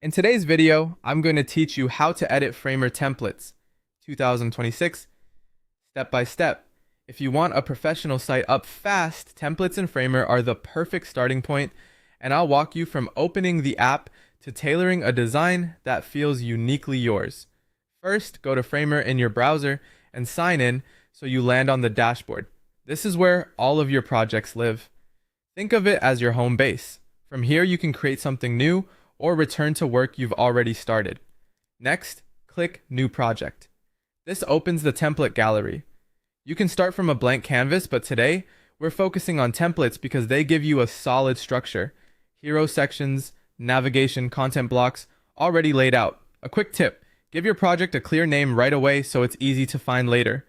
In today's video, I'm going to teach you how to edit Framer templates 2026 step by step. If you want a professional site up fast, templates in Framer are the perfect starting point, and I'll walk you from opening the app to tailoring a design that feels uniquely yours. First, go to Framer in your browser and sign in so you land on the dashboard. This is where all of your projects live. Think of it as your home base. From here, you can create something new or return to work you've already started. Next, click New Project. This opens the template gallery. You can start from a blank canvas, but today, we're focusing on templates because they give you a solid structure. Hero sections, navigation, content blocks, already laid out. A quick tip, give your project a clear name right away so it's easy to find later.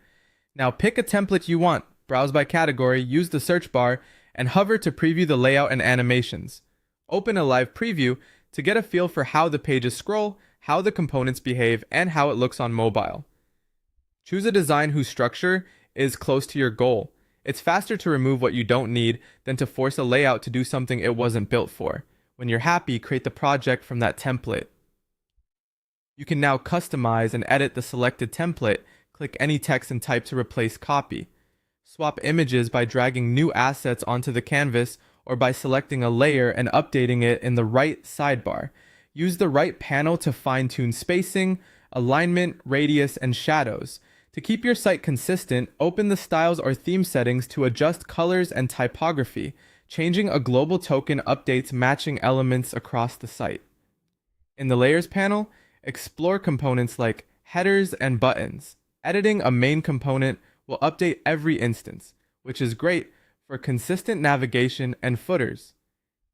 Now pick a template you want, browse by category, use the search bar, and hover to preview the layout and animations. Open a live preview to get a feel for how the pages scroll, how the components behave, and how it looks on mobile. Choose a design whose structure is close to your goal. It's faster to remove what you don't need than to force a layout to do something it wasn't built for. When you're happy, create the project from that template. You can now customize and edit the selected template. Click any text and type to replace copy. Swap images by dragging new assets onto the canvas or by selecting a layer and updating it in the right sidebar. Use the right panel to fine-tune spacing, alignment, radius, and shadows. To keep your site consistent, open the styles or theme settings to adjust colors and typography. Changing a global token updates matching elements across the site. In the Layers panel, explore components like headers and buttons. Editing a main component will update every instance, which is great for consistent navigation and footers.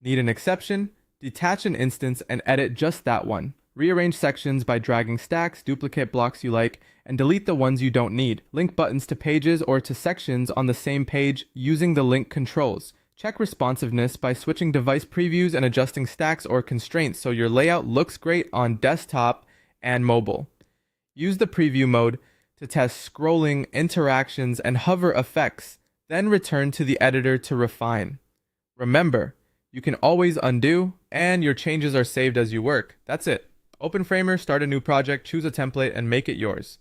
Need an exception? Detach an instance and edit just that one. Rearrange sections by dragging stacks, duplicate blocks you like, and delete the ones you don't need. Link buttons to pages or to sections on the same page using the link controls. Check responsiveness by switching device previews and adjusting stacks or constraints so your layout looks great on desktop and mobile. Use the preview mode to test scrolling, interactions, and hover effects, then return to the editor to refine. Remember, you can always undo, and your changes are saved as you work. That's it. Open Framer, start a new project, choose a template, and make it yours.